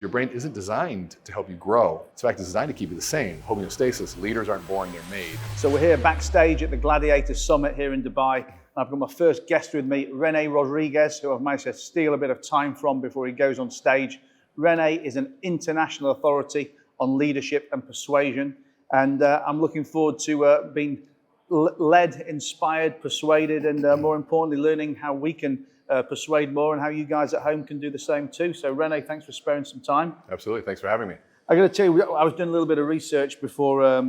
Your brain isn't designed to help you grow. In fact, it's designed to keep you the same. Homeostasis, leaders aren't born, they're made. So we're here backstage at the Gladiator Summit here in Dubai. I've got my first guest with me, Rene Rodriguez, who I've managed to steal a bit of time from before he goes on stage. Rene is an international authority on leadership and persuasion. And I'm looking forward to being led, inspired, persuaded, and more importantly, learning how we can persuade more and how you guys at home can do the same too. So Rene, thanks for sparing some time. Absolutely, thanks for having me. I got to tell you, I was doing a little bit of research before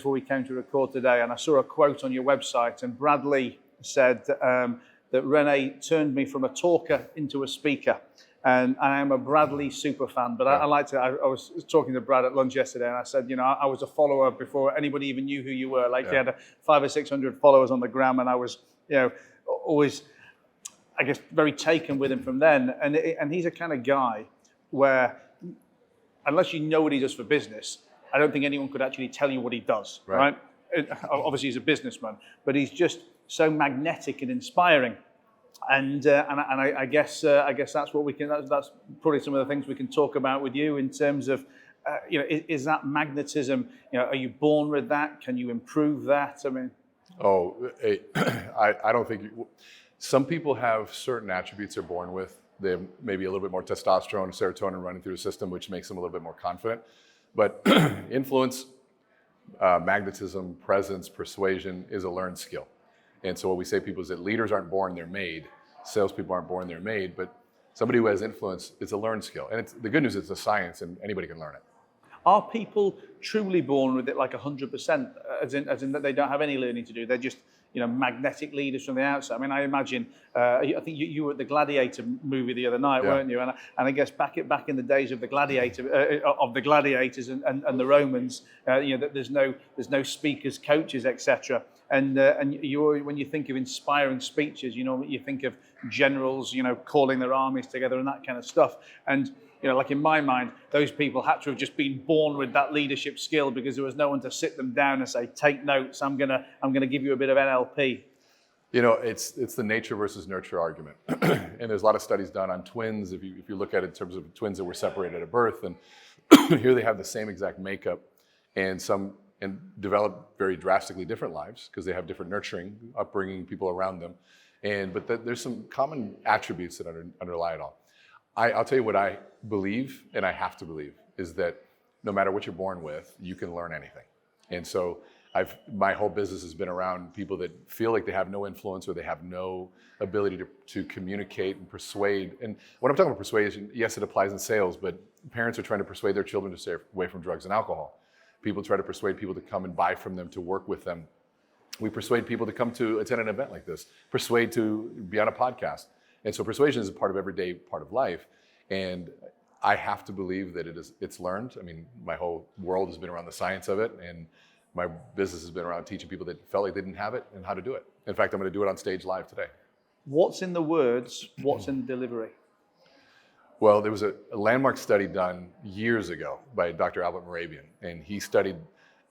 we came to record today, and I saw a quote on your website, and Bradley said that Rene turned me from a talker into a speaker. And I am a Bradley super fan, but I was talking to Brad at lunch yesterday, and I said, you know, I was a follower before anybody even knew who you were. Like, you had 500 or 600 followers on the gram, and I was, you know, always, I guess, very taken with him from then. And he's a kind of guy where, unless you know what he does for business, I don't think anyone could actually tell you what he does, right? Obviously, he's a businessman, but he's just so magnetic and inspiring. And I guess that's what we can. That's probably some of the things we can talk about with you in terms of, you know, is that magnetism? You know, are you born with that? Can you improve that? I mean, I don't think some people have certain attributes they're born with. They have maybe a little bit more testosterone, serotonin running through the system, which makes them a little bit more confident. But influence, magnetism, presence, persuasion is a learned skill. And so what we say to people is that leaders aren't born, they're made. Salespeople aren't born, they're made. But somebody who has influence, it's a learned skill. And the good news is it's a science and anybody can learn it. Are people truly born with it like 100%, as in that they don't have any learning to do? They're just, you know, magnetic leaders from the outside. I mean, I imagine, I think you were at the Gladiator movie the other night, weren't you? And I guess back in the days of the gladiators and the Romans, you know, that there's no speakers, coaches, etc. And when you think of inspiring speeches, you know, you think of generals, you know, calling their armies together and that kind of stuff. And you know, like in my mind, those people had to have just been born with that leadership skill because there was no one to sit them down and say, "Take notes. I'm gonna give you a bit of NLP." You know, it's the nature versus nurture argument, and there's a lot of studies done on twins. If you look at it in terms of twins that were separated at birth, and here they have the same exact makeup, and develop very drastically different lives because they have different nurturing, upbringing, people around them, but there's some common attributes that underlie it all. I'll tell you what I believe, and I have to believe, is that no matter what you're born with, you can learn anything. And so my whole business has been around people that feel like they have no influence or they have no ability to communicate and persuade. And when I'm talking about persuasion, yes, it applies in sales, but parents are trying to persuade their children to stay away from drugs and alcohol. People try to persuade people to come and buy from them, to work with them. We persuade people to come to attend an event like this, persuade to be on a podcast. And so persuasion is a part of everyday part of life. And I have to believe that it's learned. I mean, my whole world has been around the science of it, and my business has been around teaching people that felt like they didn't have it and how to do it. In fact, I'm going to do it on stage live today. What's in the words? What's in the delivery? Well, there was a landmark study done years ago by Dr. Albert Morabian, and he studied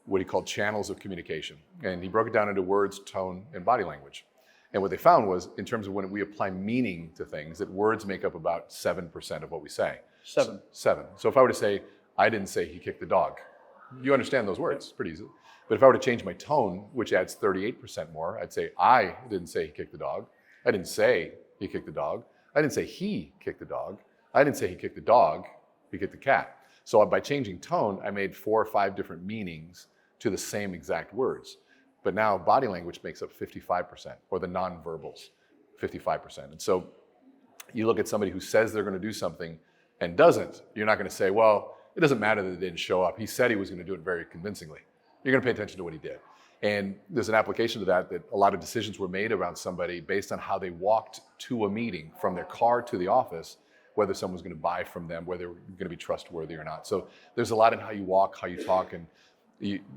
what he called channels of communication. And he broke it down into words, tone, and body language. And what they found was, in terms of when we apply meaning to things, that words make up about 7% of what we say. Seven. So if I were to say, I didn't say he kicked the dog, you understand those words pretty easily. But if I were to change my tone, which adds 38% more, I'd say, I didn't say he kicked the dog. I didn't say he kicked the dog. I didn't say he kicked the dog. I didn't say he kicked the dog, he kicked the cat. So by changing tone, I made 4 or 5 different meanings to the same exact words. But now body language makes up 55%, or the nonverbals, 55%. And so you look at somebody who says they're going to do something and doesn't, you're not going to say, well, it doesn't matter that they didn't show up. He said he was going to do it very convincingly. You're going to pay attention to what he did. And there's an application to that a lot of decisions were made around somebody based on how they walked to a meeting from their car to the office, whether someone was going to buy from them, whether they were going to be trustworthy or not. So there's a lot in how you walk, how you talk, and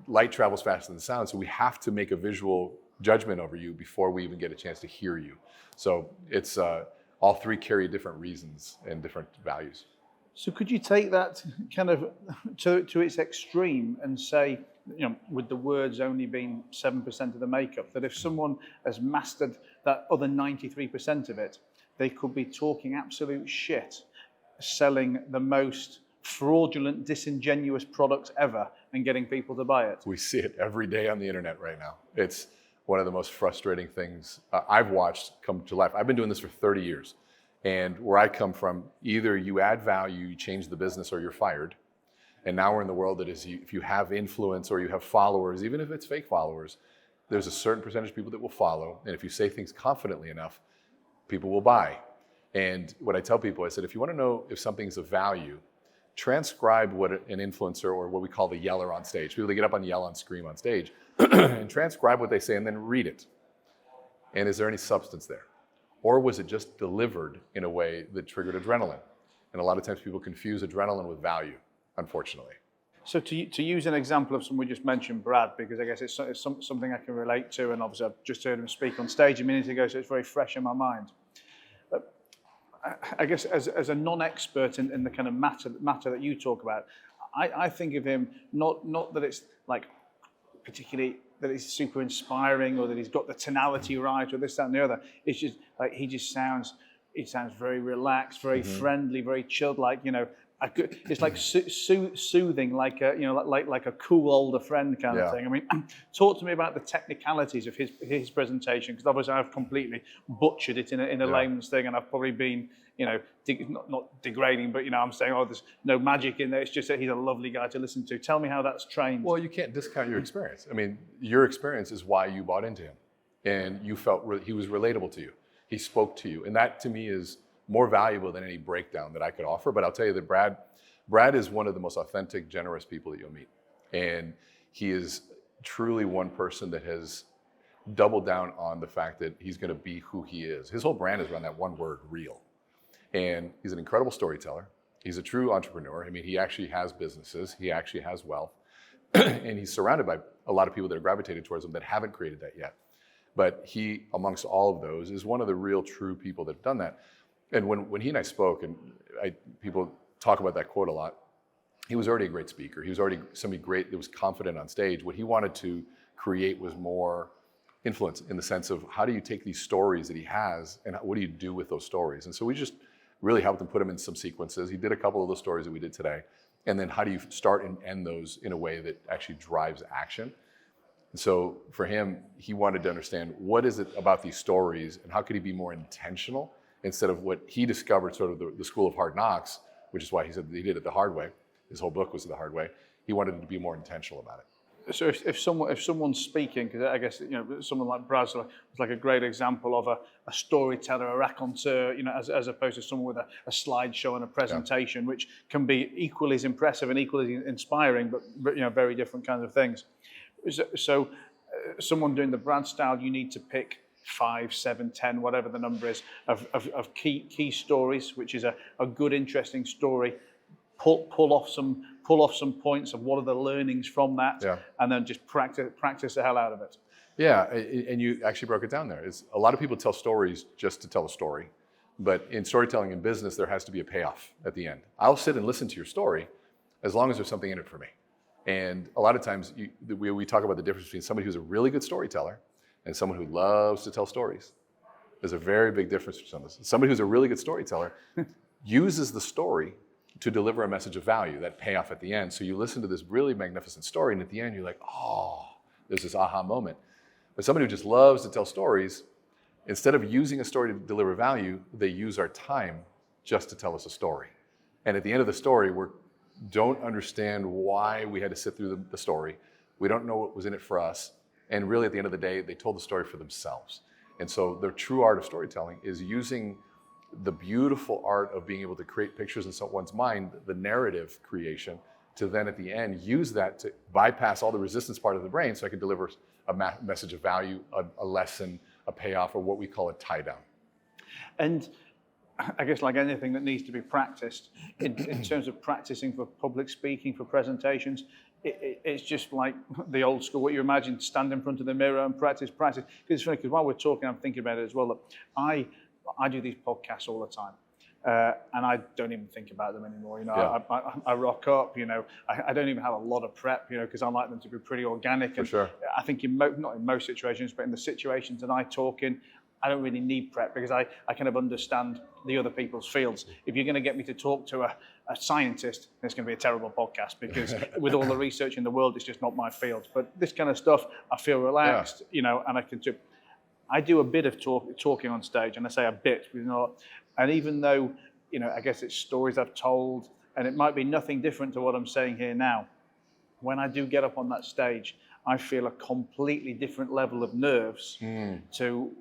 light travels faster than sound, so we have to make a visual judgment over you before we even get a chance to hear you. So it's all three carry different reasons and different values. So could you take that kind of to its extreme and say, you know, with the words only being 7% of the makeup, that if someone has mastered that other 93% of it, they could be talking absolute shit, selling the most fraudulent, disingenuous product ever and getting people to buy it. We see it every day on the internet right now. It's one of the most frustrating things I've watched come to life. I've been doing this for 30 years. And where I come from, either you add value, you change the business, or you're fired. And now we're in the world that is, if you have influence or you have followers, even if it's fake followers, there's a certain percentage of people that will follow. And if you say things confidently enough, people will buy. And what I tell people, I said, if you want to know if something's of value, transcribe what an influencer, or what we call the yeller on stage. People that get up and yell and scream on stage, and transcribe what they say and then read it. And is there any substance there? Or was it just delivered in a way that triggered adrenaline? And a lot of times people confuse adrenaline with value, unfortunately. So to use an example of someone we just mentioned, Brad, because I guess it's something I can relate to, and obviously I've just heard him speak on stage a minute ago, so it's very fresh in my mind. But I guess as a non-expert in the kind of matter that you talk about, I think of him not that it's like particularly that he's super inspiring or that he's got the tonality right or this, that, and the other. It's just like he sounds very relaxed, very friendly, very chilled. Like, you know, it's like soothing, like a, you know, like a cool older friend kind of thing. I mean, talk to me about the technicalities of his presentation, because obviously I've completely butchered it in a layman's thing, and I've probably been, you know, not degrading, but, you know, I'm saying, oh, there's no magic in there. It's just that he's a lovely guy to listen to. Tell me how that's trained. Well, you can't discount your experience. I mean, your experience is why you bought into him, and you felt he was relatable to you. He spoke to you, and that to me is more valuable than any breakdown that I could offer. But I'll tell you that Brad is one of the most authentic, generous people that you'll meet. And he is truly one person that has doubled down on the fact that he's going to be who he is. His whole brand is around that one word, real. And he's an incredible storyteller. He's a true entrepreneur. I mean, he actually has businesses. He actually has wealth. And he's surrounded by a lot of people that are gravitated towards him that haven't created that yet. But he, amongst all of those, is one of the real true people that have done that. And when he and I spoke, and people talk about that quote a lot, he was already a great speaker. He was already somebody great that was confident on stage. What he wanted to create was more influence, in the sense of, how do you take these stories that he has and what do you do with those stories? And so we just really helped him put them in some sequences. He did a couple of the stories that we did today. And then how do you start and end those in a way that actually drives action? And so for him, he wanted to understand, what is it about these stories and how could he be more intentional, instead of what he discovered, sort of the school of hard knocks, which is why he said he did it the hard way. His whole book was the hard way. He wanted to be more intentional about it. So if someone's speaking, because I guess, you know, someone like Brad was like a great example of a storyteller, a raconteur, you know, as opposed to someone with a slideshow and a presentation, which can be equally as impressive and equally inspiring, but you know, very different kinds of things. So someone doing the Brad style, you need to pick 5, 7, 10, whatever the number is, of key stories, which is a good, interesting story. Pull off some points of what are the learnings from that, and then just practice the hell out of it. Yeah, and you actually broke it down there. A lot of people tell stories just to tell a story, but in storytelling in business, there has to be a payoff at the end. I'll sit and listen to your story as long as there's something in it for me. And a lot of times we talk about the difference between somebody who's a really good storyteller and someone who loves to tell stories. There's a very big difference between this. Somebody who's a really good storyteller uses the story to deliver a message of value, that payoff at the end. So you listen to this really magnificent story, and at the end you're like, oh, there's this aha moment. But somebody who just loves to tell stories, instead of using a story to deliver value, they use our time just to tell us a story. And at the end of the story, we don't understand why we had to sit through the story. We don't know what was in it for us. And really, at the end of the day, they told the story for themselves. And so the true art of storytelling is using the beautiful art of being able to create pictures in someone's mind, the narrative creation, to then at the end use that to bypass all the resistance part of the brain so I can deliver a message of value, a lesson, a payoff, or what we call a tie down. And I guess, like anything that needs to be practiced, in terms of practicing for public speaking, for presentations, it's just like the old school, what you imagine, stand in front of the mirror and practice. Because it's funny, because while we're talking, I'm thinking about it as well. Look, I do these podcasts all the time. And I don't even think about them anymore. You know, I rock up. You know, I don't even have a lot of prep. You know, because I like them to be pretty organic. For sure. I think not in most situations, but in the situations that I talk in, I don't really need prep, because I kind of understand the other people's fields. If you're going to get me to talk to a scientist, it's going to be a terrible podcast because with all the research in the world, it's just not my field. But this kind of stuff, I feel relaxed, and I can do. I do a bit of talking on stage, and I say a bit, and even though, I guess it's stories I've told, and it might be nothing different to what I'm saying here now. When I do get up on that stage, I feel a completely different level of nerves to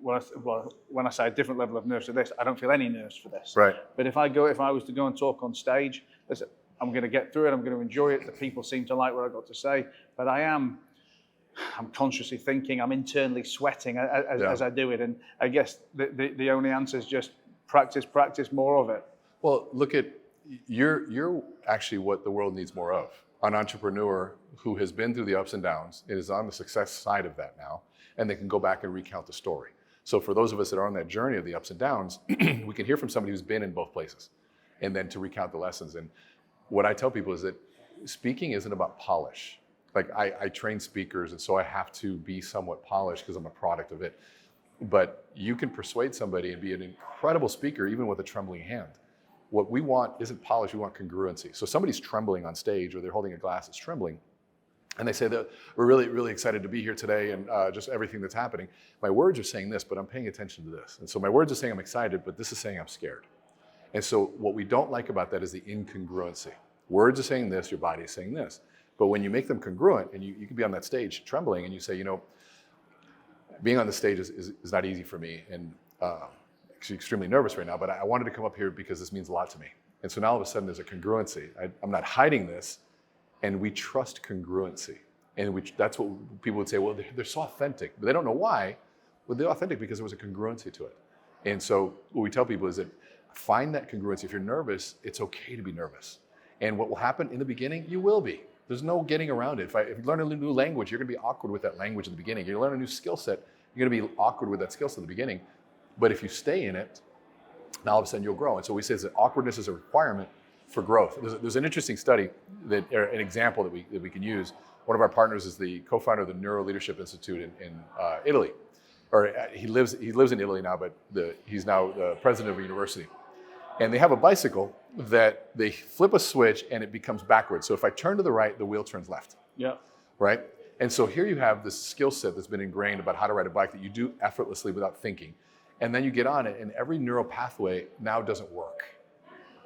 when I say a different level of nerves to this, I don't feel any nerves for this. Right. But if I was to go and talk on stage, listen, I'm going to get through it. I'm going to enjoy it. The people seem to like what I've got to say, but I'm consciously thinking, I'm internally sweating as I do it. And I guess the only answer is just practice more of it. Well, look at, you're actually what the world needs more of. An entrepreneur who has been through the ups and downs and is on the success side of that now, and they can go back and recount the story. So for those of us that are on that journey of the ups and downs, we can hear from somebody who's been in both places, and then to recount the lessons. And what I tell people is that speaking isn't about polish. Like I train speakers, and so I have to be somewhat polished because I'm a product of it. But you can persuade somebody and be an incredible speaker even with a trembling hand. What we want isn't polish, we want congruency. So somebody's trembling on stage, or they're holding a glass that's trembling, and they say that we're really, really excited to be here today and just everything that's happening. My words are saying this, but I'm paying attention to this. And so my words are saying I'm excited, but this is saying I'm scared. And so what we don't like about that is the incongruency. Words are saying this, your body is saying this. But when you make them congruent, and you can be on that stage trembling, and you say, being on the stage is not easy for me, and actually extremely nervous right now, but I wanted to come up here because this means a lot to me. And so now all of a sudden there's a congruency. I'm not hiding this, and we trust congruency. And that's what people would say, well, they're so authentic, but they don't know why. Well, they're authentic because there was a congruency to it. And so what we tell people is that find that congruency. If you're nervous, it's okay to be nervous. And what will happen in the beginning, you will be. There's no getting around it. If you learn a new language, you're going to be awkward with that language in the beginning. You learn a new skill set, you're going to be awkward with that skill set in the beginning. But if you stay in it, now all of a sudden you'll grow. And so we say that awkwardness is a requirement for growth. There's an interesting study, an example that we can use. One of our partners is the co-founder of the Neuro Leadership Institute in Italy. Or he lives in Italy now, but he's now the president of a university. And they have a bicycle that they flip a switch and it becomes backwards. So if I turn to the right, the wheel turns left. Yeah. Right? And so here you have this skill set that's been ingrained about how to ride a bike that you do effortlessly without thinking. And then you get on it, and every neural pathway now doesn't work.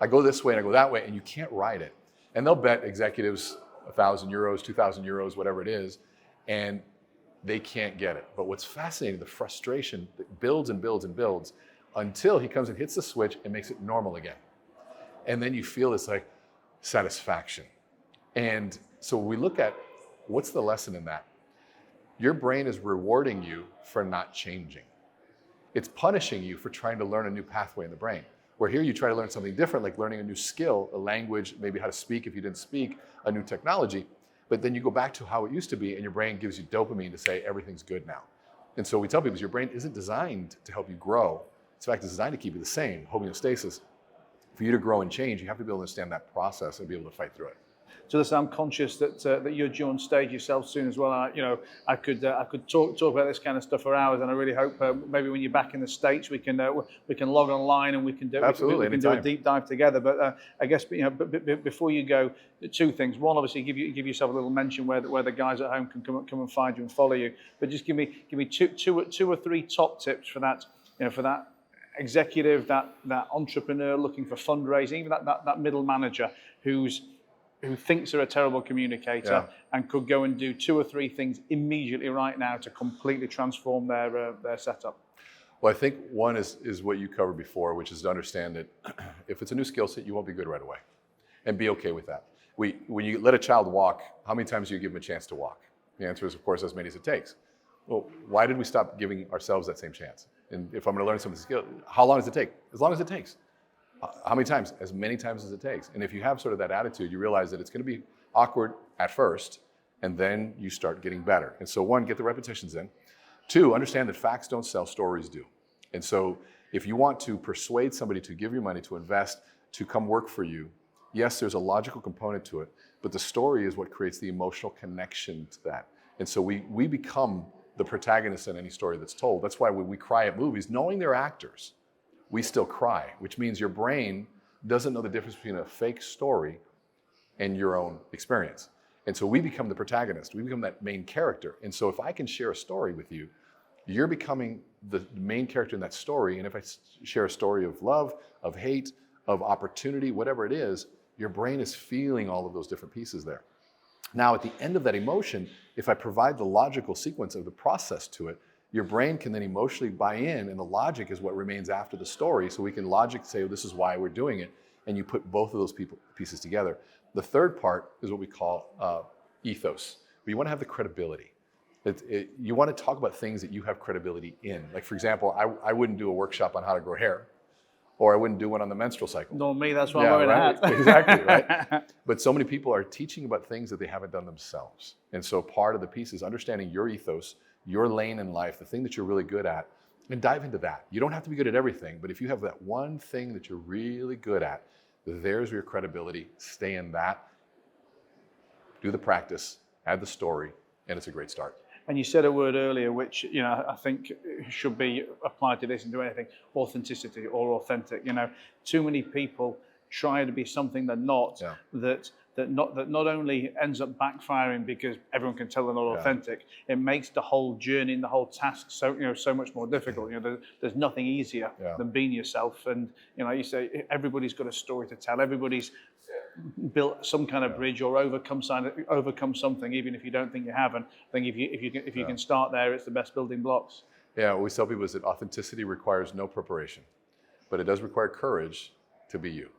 I go this way and I go that way, and you can't ride it. And they'll bet executives 1,000 euros, 2,000 euros, whatever it is, and they can't get it. But what's fascinating, the frustration that builds and builds and builds until he comes and hits the switch and makes it normal again. And then you feel this like satisfaction. And so we look at what's the lesson in that? Your brain is rewarding you for not changing. It's punishing you for trying to learn a new pathway in the brain. Where here you try to learn something different, like learning a new skill, a language, maybe how to speak if you didn't speak, a new technology, but then you go back to how it used to be and your brain gives you dopamine to say everything's good now. And so we tell people your brain isn't designed to help you grow. It's in fact designed to keep you the same, homeostasis. For you to grow and change, you have to be able to understand that process and be able to fight through it. So listen, I'm conscious that you're due on stage yourself soon as well. I could talk about this kind of stuff for hours, and I really hope maybe when you're back in the States we can log online and we can do a deep dive together. But I guess before you go, two things. One, obviously give yourself a little mention where the guys at home can come and find you and follow you. But just give me two or three top tips for that. For that executive, that entrepreneur looking for fundraising, even that middle manager who thinks they're a terrible communicator and could go and do two or three things immediately right now to completely transform their setup? Well, I think one is what you covered before, which is to understand that if it's a new skill set, you won't be good right away, and be okay with that. When you let a child walk, how many times do you give them a chance to walk? The answer is, of course, as many as it takes. Well, why did we stop giving ourselves that same chance? And if I'm going to learn some skill, how long does it take? As long as it takes. How many times? As many times as it takes. And if you have sort of that attitude, you realize that it's going to be awkward at first, and then you start getting better. And so one, get the repetitions in. Two, understand that facts don't sell, stories do. And so if you want to persuade somebody to give you money, to invest, to come work for you, yes, there's a logical component to it, but the story is what creates the emotional connection to that. And so we become the protagonist in any story that's told. That's why when we cry at movies, knowing they're actors, we still cry, which means your brain doesn't know the difference between a fake story and your own experience. And so we become the protagonist. We become that main character. And so if I can share a story with you, you're becoming the main character in that story. And if I share a story of love, of hate, of opportunity, whatever it is, your brain is feeling all of those different pieces there. Now, at the end of that emotion, if I provide the logical sequence of the process to it, your brain can then emotionally buy in, and the logic is what remains after the story. So we can logically say, oh, this is why we're doing it. And you put both of those pieces together. The third part is what we call ethos. You want to have the credibility. You want to talk about things that you have credibility in. Like, for example, I wouldn't do a workshop on how to grow hair, or I wouldn't do one on the menstrual cycle. Nor me, that's why I'm wearing a hat. Exactly, right? But so many people are teaching about things that they haven't done themselves. And so part of the piece is understanding your ethos, your lane in life, the thing that you're really good at, and dive into that. You don't have to be good at everything, but if you have that one thing that you're really good at, there's your credibility. Stay in that. Do the practice, add the story, and it's a great start. And you said a word earlier, which, you know, I think should be applied to this and do anything: authenticity or authentic. You know, too many people try to be something they're not. Yeah. That not only ends up backfiring because everyone can tell they're not authentic. It makes the whole journey and the whole task so much more difficult. You know, there's nothing easier than being yourself. And you know, you say everybody's got a story to tell. Everybody's built some kind of bridge or overcome something, even if you don't think you have. And I think if you can start there, it's the best building blocks. Yeah, what we tell people is that authenticity requires no preparation, but it does require courage to be you,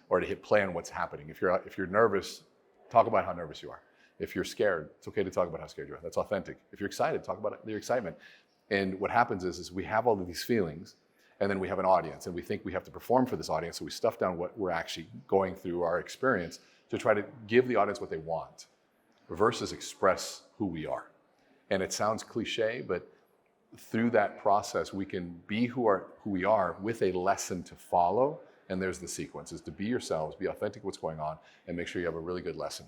or to hit play on what's happening. If you're nervous, talk about how nervous you are. If you're scared, it's okay to talk about how scared you are. That's authentic. If you're excited, talk about your excitement. And what happens is we have all of these feelings, and then we have an audience, and we think we have to perform for this audience, so we stuff down what we're actually going through our experience to try to give the audience what they want, versus express who we are. And it sounds cliche, but through that process, we can be who we are with a lesson to follow. And there's the sequence, is to be yourselves, be authentic what's going on, and make sure you have a really good lesson.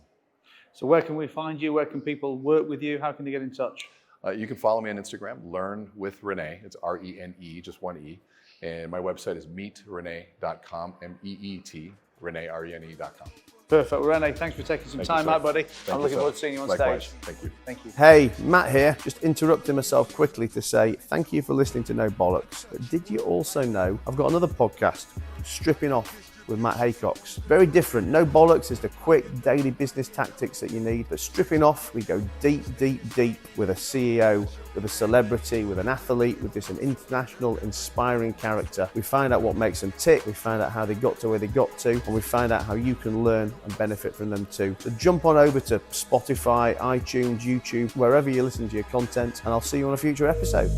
So where can we find you? Where can people work with you? How can they get in touch? You can follow me on Instagram, Learn with Rene. It's R-E-N-E, just one E. And my website is meetrene.com, M-E-E-T, Rene, R-E-N-E.com. Perfect. Well, Rene, thanks for taking some time out, buddy. I'm looking forward to seeing you on Likewise. stage. Thank you. Thank you. Hey, Matt here. Just interrupting myself quickly to say thank you for listening to No Bollocks. But did you also know I've got another podcast, Stripping Off, with Matt Haycox? Very different. No Bollocks is the quick daily business tactics that you need. But Stripping Off, we go deep, deep, deep with a CEO, with a celebrity, with an athlete, with just an international, inspiring character. We find out what makes them tick. We find out how they got to where they got to, and we find out how you can learn and benefit from them too. So jump on over to Spotify, iTunes, YouTube, wherever you listen to your content, and I'll see you on a future episode.